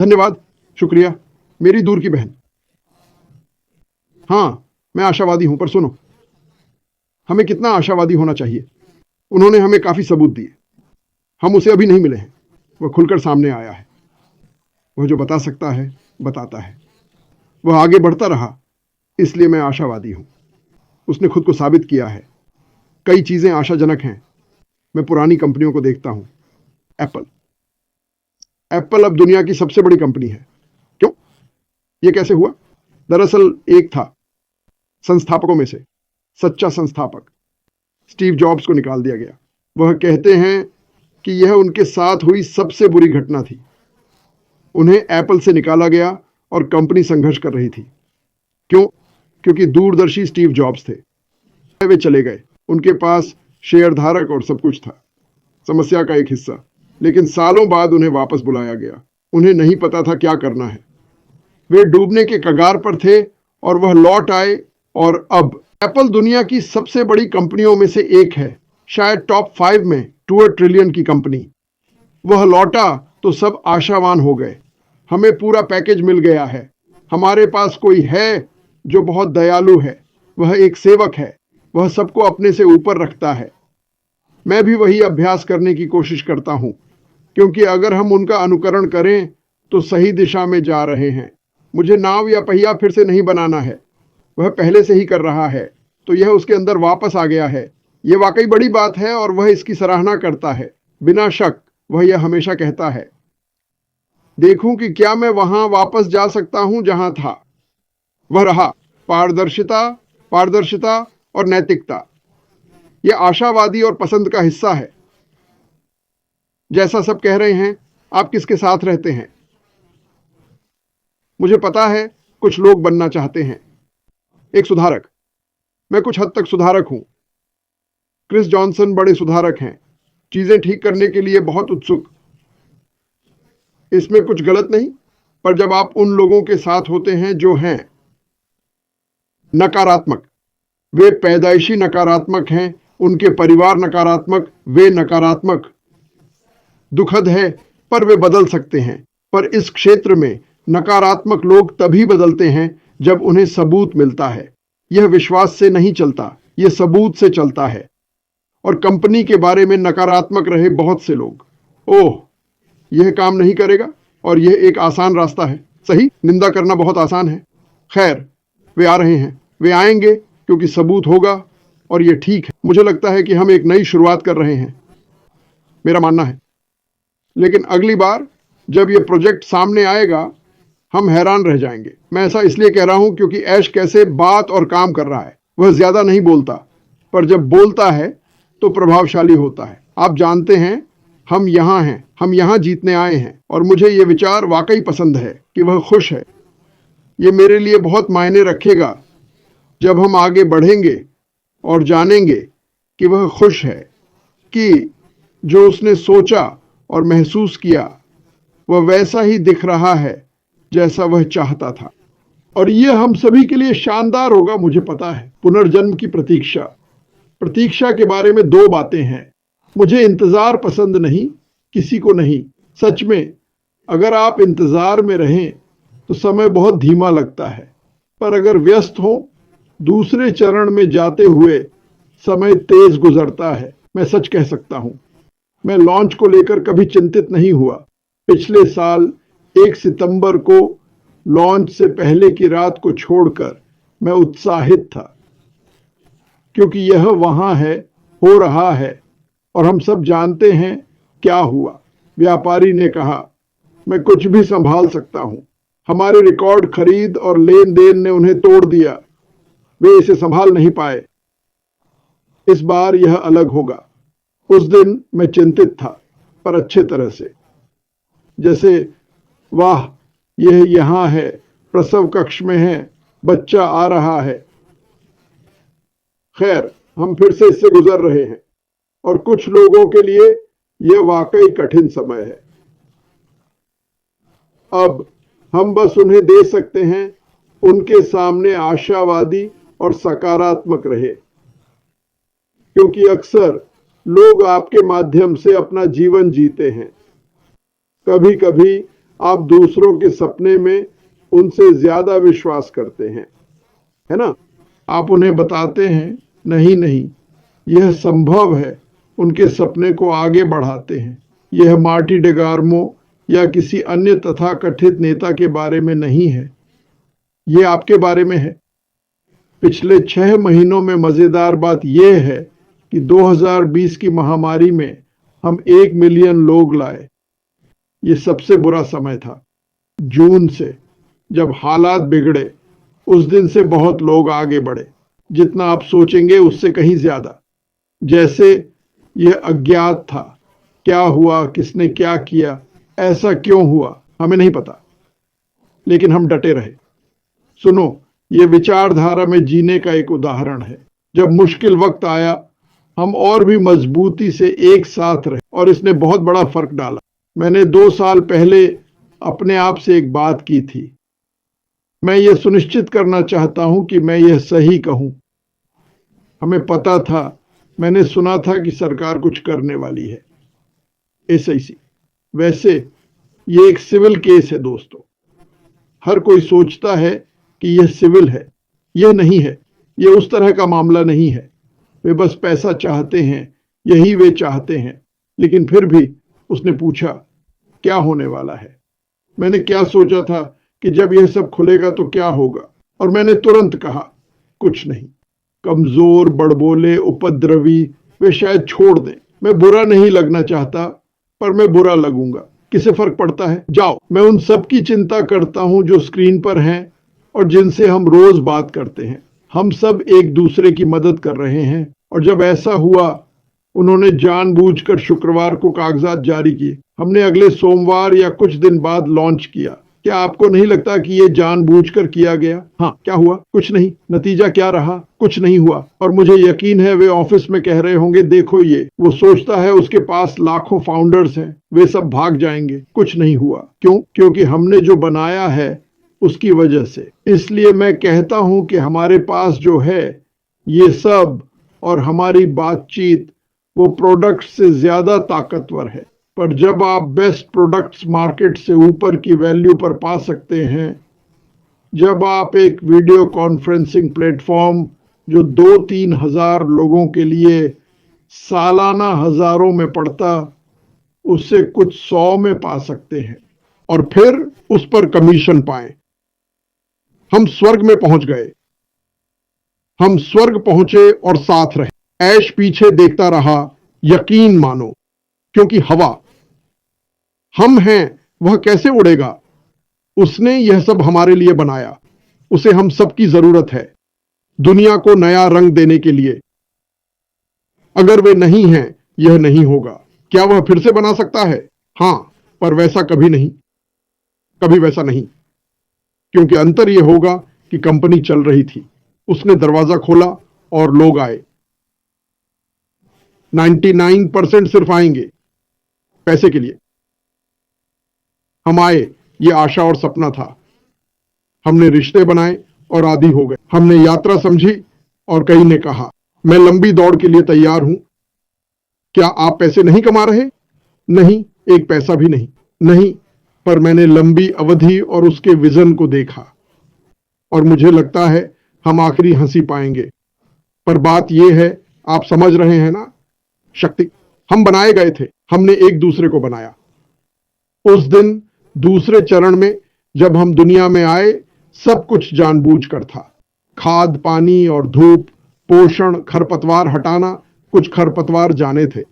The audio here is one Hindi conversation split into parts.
धन्यवाद, शुक्रिया, मेरी दूर की बहन। हाँ, मैं आशावादी हूं, पर सुनो, हमें कितना आशावादी होना चाहिए? उन्होंने हमें काफी सबूत दिए। हम उसे अभी नहीं मिले हैं। वह खुलकर सामने आया है। वह जो बता सकता है, बताता है। वह आगे बढ़ता रहा, इसलिए मैं आशावादी हूं। उसने खुद को साबित किया है। कई चीजें आशाजनक हैं। मैं पुरानी कंपनियों को देखता हूं। एप्पल। एप्पल अब दुनिया की सबसे बड़ी कंपनी है। क्यों? यह कैसे हुआ? दरअसल एक था, संस्थापकों में से, सच्चा संस्थापक। स्टीव जॉब्स को निकाल दिया गया। वह कहते हैं कि यह उनके साथ हुई सबसे बुरी घटना थी। उन्हें एप्पल से निकाला गया और कंपनी संघर्ष कर रही थी। क्यों? क्योंकि दूरदर्शी स्टीव जॉब्स थे। वे चले गए। उनके पास शेयरधारक और सब कुछ था, समस्या का एक हिस्सा। लेकिन सालों बाद उन्हें वापस बुलाया गया। उन्हें नहीं पता था क्या करना है। वे डूबने के कगार पर थे और वह लौट आए, और अब एप्पल दुनिया की सबसे बड़ी कंपनियों में से एक है, शायद टॉप 5 में, 2 ट्रिलियन की कंपनी। वह लौटा तो सब आशावान हो गए। हमें पूरा पैकेज मिल गया है। हमारे पास कोई है जो बहुत दयालु है। वह एक सेवक है। वह सबको अपने से ऊपर रखता है। मैं भी वही अभ्यास करने की कोशिश करता हूं, क्योंकि अगर हम उनका अनुकरण करें तो सही दिशा में जा रहे हैं। मुझे नाव या पहिया फिर से नहीं बनाना है। वह पहले से ही कर रहा है, तो यह उसके अंदर वापस आ गया है। यह वाकई बड़ी बात है और वह इसकी सराहना करता है। बिना शक वह यह हमेशा कहता है, देखूं कि क्या मैं वहां वापस जा सकता हूं जहां था। वह रहा। पारदर्शिता, पारदर्शिता और नैतिकता, यह आशावादी और पसंद का हिस्सा है। जैसा सब कह रहे हैं, आप किसके साथ रहते हैं? मुझे पता है कुछ लोग बनना चाहते हैं। एक सुधारक। मैं कुछ हद तक सुधारक हूं। क्रिस जॉनसन बड़े सुधारक हैं, चीजें ठीक करने के लिए बहुत उत्सुक। इसमें कुछ गलत नहीं, पर जब आप उन लोगों के साथ होते हैं जो हैं नकारात्मक, वे पैदाइशी नकारात्मक हैं, उनके परिवार नकारात्मक, वे नकारात्मक। दुखद है, पर वे बदल सकते हैं। पर इस क्षेत्र में नकारात्मक लोग तभी बदलते हैं जब उन्हें सबूत मिलता है। यह विश्वास से नहीं चलता, यह सबूत से चलता है। और कंपनी के बारे में नकारात्मक रहे बहुत से लोग। ओह, यह काम नहीं करेगा, और यह एक आसान रास्ता है। सही, निंदा करना बहुत आसान है। खैर, वे आ रहे हैं। वे आएंगे क्योंकि सबूत होगा, और यह ठीक है। मुझे लगता है कि हम एक नई शुरुआत कर रहे हैं, मेरा मानना है। लेकिन अगली बार जब यह प्रोजेक्ट सामने आएगा, हम हैरान रह जाएंगे। मैं ऐसा इसलिए कह रहा हूं क्योंकि ऐश कैसे बात और काम कर रहा है। वह ज्यादा नहीं बोलता, पर जब बोलता है तो प्रभावशाली होता है। आप जानते हैं, हम यहां हैं, हम यहां जीतने आए हैं, और मुझे यह विचार वाकई पसंद है कि वह खुश है। यह मेरे लिए बहुत मायने रखेगा जब हम आगे बढ़ेंगे और जानेंगे कि वह खुश है, कि जो उसने सोचा और महसूस किया वह वैसा ही दिख रहा है जैसा वह चाहता था। और यह हम सभी के लिए शानदार होगा, मुझे पता है। पुनर्जन्म की प्रतीक्षा। प्रतीक्षा के बारे में 2 बातें हैं। मुझे इंतजार पसंद नहीं, किसी को नहीं। सच में, अगर आप इंतजार में रहें तो समय बहुत धीमा लगता है, पर अगर व्यस्त हो, दूसरे चरण में जाते हुए समय तेज गुजरता है। मैं सच कह सकता हूं, मैं लॉन्च को लेकर कभी चिंतित नहीं हुआ। पिछले साल 1 सितंबर को लॉन्च से पहले की रात को छोड़कर मैं उत्साहित था, क्योंकि यह वहां है, हो रहा है, और हम सब जानते हैं क्या हुआ। व्यापारी ने कहा, मैं कुछ भी संभाल सकता हूं। हमारे रिकॉर्ड खरीद और लेन देन ने उन्हें तोड़ दिया। वे इसे संभाल नहीं पाए। इस बार यह अलग होगा। उस दिन मैं चिंतित था, पर अच्छे तरह से। जैसे, वाह, यह यहां है, प्रसव कक्ष में है, बच्चा आ रहा है। खैर, हम फिर से इससे गुजर रहे हैं, और कुछ लोगों के लिए यह वाकई कठिन समय है। अब हम बस उन्हें दे सकते हैं, उनके सामने आशावादी और सकारात्मक रहे, क्योंकि अक्सर लोग आपके माध्यम से अपना जीवन जीते हैं। कभी कभी आप दूसरों के सपने में उनसे ज्यादा विश्वास करते हैं, है ना? आप उन्हें बताते हैं नहीं नहीं, यह संभव है, उनके सपने को आगे बढ़ाते हैं। यह मार्टी डेगार्मो या किसी अन्य तथाकथित नेता के बारे में नहीं है, यह आपके बारे में है। पिछले 6 महीनों में मजेदार बात यह है कि 2020 की महामारी में हम 1 मिलियन लोग लाए। ये सबसे बुरा समय था। जून से जब हालात बिगड़े, उस दिन से बहुत लोग आगे बढ़े, जितना आप सोचेंगे उससे कहीं ज्यादा। जैसे यह अज्ञात था, क्या हुआ, किसने क्या किया, ऐसा क्यों हुआ, हमें नहीं पता, लेकिन हम डटे रहे। सुनो, यह विचारधारा में जीने का एक उदाहरण है। जब मुश्किल वक्त आया, हम और भी मजबूती से एक साथ रहे और इसने बहुत बड़ा फर्क डाला। मैंने 2 साल पहले अपने आप से एक बात की थी, मैं यह सुनिश्चित करना चाहता हूं कि मैं यह सही कहूं। हमें पता था, मैंने सुना था कि सरकार कुछ करने वाली है, ऐसी। वैसे ये एक सिविल केस है दोस्तों। हर कोई सोचता है कि यह सिविल है, यह नहीं है, यह उस तरह का मामला नहीं है। वे बस पैसा चाहते हैं, यही वे चाहते हैं। लेकिन फिर भी उसने पूछा, क्या होने वाला है? मैंने क्या सोचा था कि जब यह सब खुलेगा तो क्या होगा, और मैंने तुरंत कहा, कुछ नहीं। कमजोर, बड़बोले, उपद्रवी वे शायद छोड़ दें। मैं बुरा नहीं लगना चाहता, पर मैं बुरा लगूंगा, किसे फर्क पड़ता है? जाओ। मैं उन सब की चिंता करता हूं जो स्क्रीन पर हैं और जिनसे हम रोज बात करते हैं। हम सब एक दूसरे की मदद कर रहे हैं। और जब ऐसा हुआ, उन्होंने जानबूझकर शुक्रवार को कागजात जारी किए। हमने अगले सोमवार या कुछ दिन बाद लॉन्च किया। क्या आपको नहीं लगता कि ये जानबूझकर किया गया? हाँ, क्या हुआ? कुछ नहीं। नतीजा क्या रहा? कुछ नहीं हुआ। और मुझे यकीन है वे ऑफिस में कह रहे होंगे, देखो ये, वो सोचता है उसके पास लाखों फाउंडर्स हैं, वे सब भाग जाएंगे। कुछ नहीं हुआ। क्यों? क्योंकि हमने जो बनाया है उसकी वजह से। इसलिए मैं कहता हूं कि हमारे पास जो है ये सब और हमारी बातचीत, वो प्रोडक्ट से ज्यादा ताकतवर है। पर जब आप बेस्ट प्रोडक्ट्स मार्केट से ऊपर की वैल्यू पर पा सकते हैं, जब आप एक वीडियो कॉन्फ्रेंसिंग प्लेटफॉर्म जो 2-3 हजार लोगों के लिए सालाना हजारों में पड़ता, उससे कुछ 100 में पा सकते हैं और फिर उस पर कमीशन पाएं। हम स्वर्ग में पहुंच गए। हम स्वर्ग पहुंचे और साथ रहे। ऐश पीछे देखता रहा, यकीन मानो, क्योंकि हवा हम हैं, वह कैसे उड़ेगा? उसने यह सब हमारे लिए बनाया। उसे हम सब की जरूरत है, दुनिया को नया रंग देने के लिए। अगर वे नहीं हैं, यह नहीं होगा। क्या वह फिर से बना सकता है? हां, पर वैसा कभी नहीं, कभी वैसा नहीं। क्योंकि अंतर यह होगा कि कंपनी चल रही थी। उसने दरवाजा खोला और लोग आए। 99% सिर्फ आएंगे पैसे के लिए। हम आए, ये आशा और सपना था। हमने रिश्ते बनाए और आदी हो गए। हमने यात्रा समझी और कई ने कहा, मैं लंबी दौड़ के लिए तैयार हूं। क्या आप पैसे नहीं कमा रहे? नहीं, एक पैसा भी नहीं। नहीं, पर मैंने लंबी अवधि और उसके विजन को देखा और मुझे लगता है हम आखिरी हंसी पाएंगे। पर बात यह है, आप समझ रहे हैं ना, शक्ति, हम बनाए गए थे, हमने एक दूसरे को बनाया। उस दिन दूसरे चरण में जब हम दुनिया में आए, सब कुछ जानबूझकर था। खाद, पानी और धूप, पोषण, खरपतवार हटाना, कुछ खरपतवार जाने थे।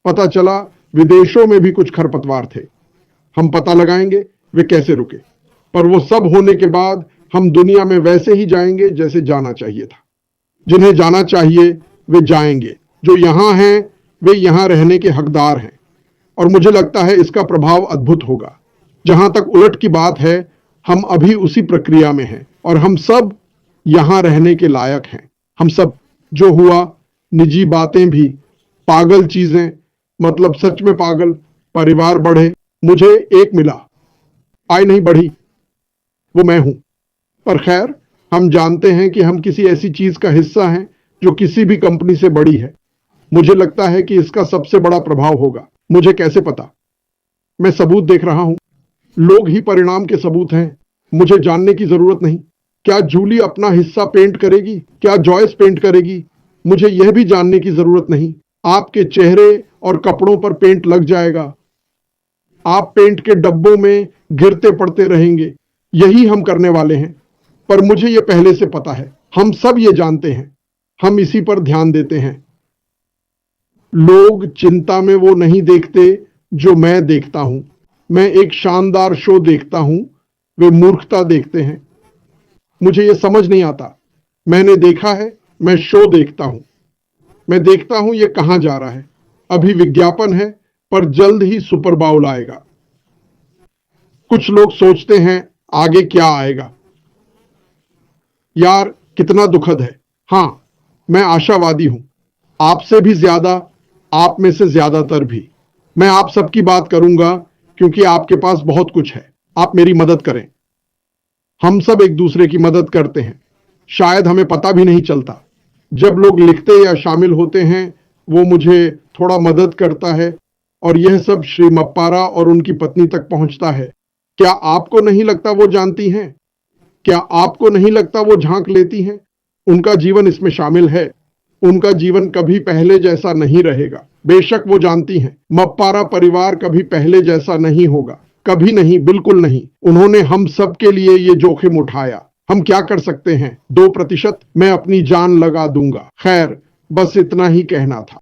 पता चला विदेशों में भी कुछ खरपतवार थे। हम पता लगाएंगे वे कैसे रुके। पर वो सब होने के बाद हम दुनिया में वैसे ही जाएंगे जैसे जाना चाहिए था। जिन्हें जाना चाहिए वे जाएंगे। जो यहां हैं वे यहां रहने के हकदार हैं। और मुझे लगता है इसका प्रभाव अद्भुत होगा। जहां तक उलट की बात है, हम अभी उसी प्रक्रिया में हैं और हम सब यहां रहने के लायक हैं। हम सब, जो हुआ, निजी बातें भी, पागल चीजें, मतलब सच में पागल, परिवार बढ़े। मुझे एक मिला, आय नहीं बढ़ी, वो मैं हूं। पर खैर, हम जानते हैं कि हम किसी ऐसी चीज का हिस्सा हैं जो किसी भी कंपनी से बड़ी है। मुझे लगता है कि इसका सबसे बड़ा प्रभाव होगा। मुझे कैसे पता? मैं सबूत देख रहा हूं। लोग ही परिणाम के सबूत हैं। मुझे जानने की जरूरत नहीं। क्या जूली अपना हिस्सा पेंट करेगी? क्या जॉयस पेंट करेगी? मुझे यह भी जानने की जरूरत नहीं। आपके चेहरे और कपड़ों पर पेंट लग जाएगा। आप पेंट के डब्बों में गिरते पड़ते रहेंगे। यही हम करने वाले हैं। पर मुझे यह पहले से पता है। हम सब ये जानते हैं। हम इसी पर ध्यान देते हैं। लोग चिंता में वो नहीं देखते जो मैं देखता हूं। मैं एक शानदार शो देखता हूं, वे मूर्खता देखते हैं। मुझे यह समझ नहीं आता। मैंने देखा है, मैं शो देखता हूं। मैं देखता हूं यह कहां जा रहा है। अभी विज्ञापन है, पर जल्द ही सुपर बाउल आएगा। कुछ लोग सोचते हैं आगे क्या आएगा। यार कितना दुखद है। हां, मैं आशावादी हूं। आपसे भी ज्यादा, आप में से ज्यादातर भी। मैं आप सबकी बात करूंगा क्योंकि आपके पास बहुत कुछ है। आप मेरी मदद करें। हम सब एक दूसरे की मदद करते हैं। शायद हमें पता भी नहीं चलता। जब लोग लिखते या शामिल होते हैं, वो मुझे थोड़ा मदद करता है और यह सब श्री मप्पारा और उनकी पत्नी तक पहुंचता है। क्या आपको नहीं लगता वो जानती हैं? क्या आपको नहीं लगता वो झांक लेती हैं? उनका जीवन इसमें शामिल है। उनका जीवन कभी पहले जैसा नहीं रहेगा। बेशक वो जानती हैं, मप्पारा परिवार कभी पहले जैसा नहीं होगा। कभी नहीं, बिल्कुल नहीं। उन्होंने हम सब के लिए ये जोखिम उठाया। हम क्या कर सकते हैं? 2% मैं अपनी जान लगा दूंगा। खैर, बस इतना ही कहना था।